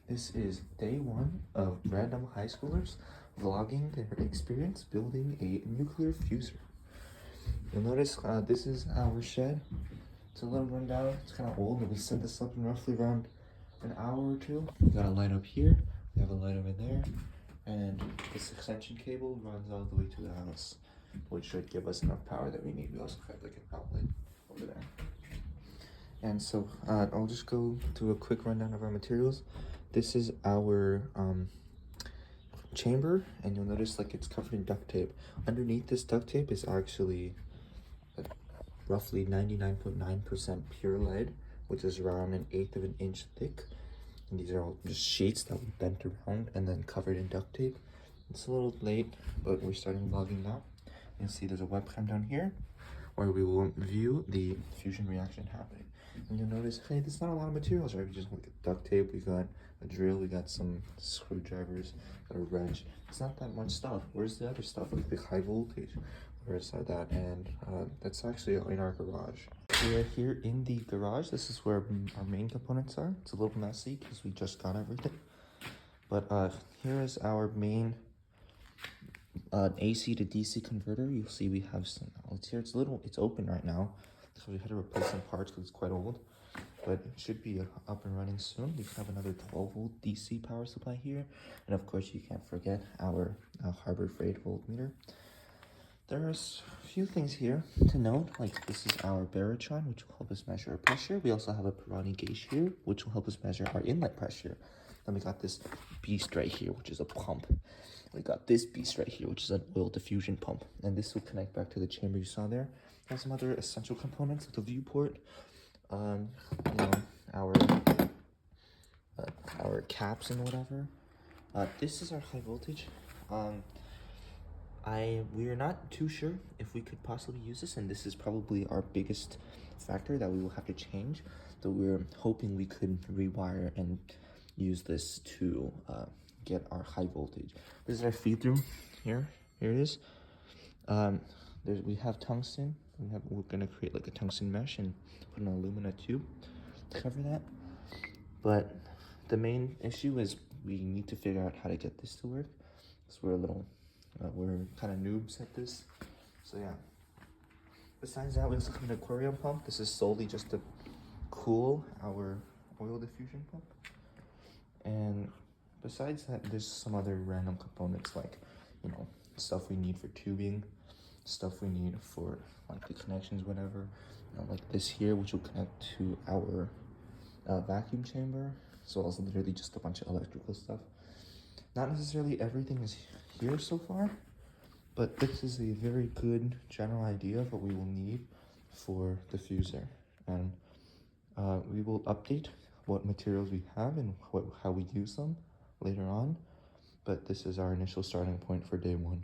This is day one of random high schoolers vlogging their experience building a nuclear fusor. You'll notice this is our shed. It's a little run down, it's kind of old, but we set this up in roughly around an hour or two. We got a light up here, we have a light over there, and this extension cable runs all the way to the house, which should give us enough power that we need. We also have like an outlet over there. And so I'll just go through a quick rundown of our materials. This is our chamber, and you'll notice like it's covered in duct tape. Underneath this duct tape is actually roughly 99.9% pure lead, which is around 1/8 of an inch thick. And these are all just sheets that we bent around and then covered in duct tape. It's a little late, but we're starting vlogging now. You'll see there's a webcam down here where we will view the fusion reaction happening. And you'll notice, hey, there's not a lot of materials, right? We just got duct tape, we got a drill, we got some screwdrivers, got a wrench. It's not that much stuff. Where's the other stuff, like the high voltage? Where's that? And that's actually in our garage. We are here in the garage. This is where our main components are. It's a little messy because we just got everything. But here is our main AC to DC converter. You'll see we have some outlets here. It's open right now, so we had to replace some parts because it's quite old, but it should be up and running soon. We have another 12-volt DC power supply here, and of course you can't forget our Harbor Freight voltmeter. There's a few things here to note, like this is our barometron, which will help us measure our pressure. We also have a Pirani gauge here, which will help us measure our inlet pressure. Then we got this beast right here, which is a pump. We got this beast right here, which is an oil diffusion pump, and this will connect back to the chamber you saw there. And some other essential components, like the viewport, you know, our caps and whatever. This is our high voltage. We are not too sure if we could possibly use this, and this is probably our biggest factor that we will have to change. So we're hoping we could rewire and use this to get our high voltage. This is our feed through here. Here it is. We have tungsten. We're gonna create like a tungsten mesh and put an aluminum tube to cover that. But the main issue is we need to figure out how to get this to work. So we're kind of noobs at this. So yeah. Besides that, we also have an aquarium pump. This is solely just to cool our oil diffusion pump. And besides that, there's some other random components like, you know, stuff we need for tubing, stuff we need for like the connections, whatever. You know, like this here, which will connect to our vacuum chamber. So it's literally just a bunch of electrical stuff. Not necessarily everything is here so far, but this is a very good general idea of what we will need for the fusor. And we will update what materials we have and how we use them later on, but this is our initial starting point for day one.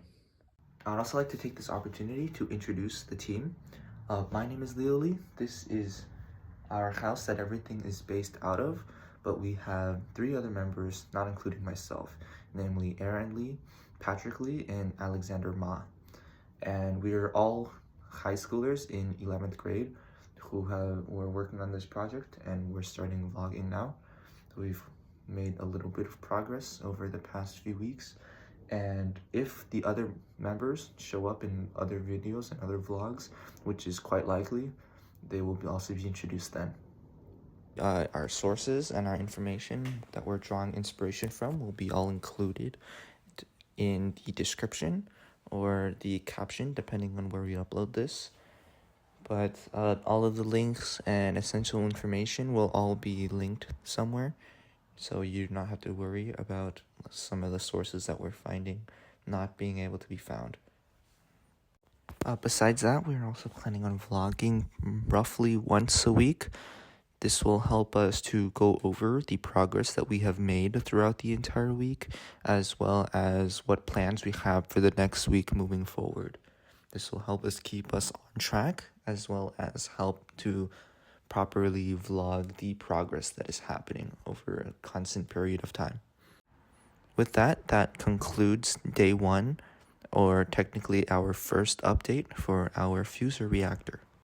I'd also like to take this opportunity to introduce the team. My name is Leo Lee. This is our house that everything is based out of, but we have 3 other members, not including myself, namely Aaron Lee, Patrick Lee, and Alexander Ma. And we are all high schoolers in 11th grade we're working on this project, and we're starting vlogging now. So we've made a little bit of progress over the past few weeks, and if the other members show up in other videos and other vlogs, which is quite likely, they will also be introduced then. Our sources and our information that we're drawing inspiration from will be all included in the description or the caption, depending on where we upload this. But all of the links and essential information will all be linked somewhere, so you do not have to worry about some of the sources that we're finding not being able to be found. Besides that, we're also planning on vlogging roughly once a week. This will help us to go over the progress that we have made throughout the entire week, as well as what plans we have for the next week moving forward. This will help us keep us on track, as well as help to properly vlog the progress that is happening over a constant period of time. With that concludes day one, or technically our first update for our fusor reactor.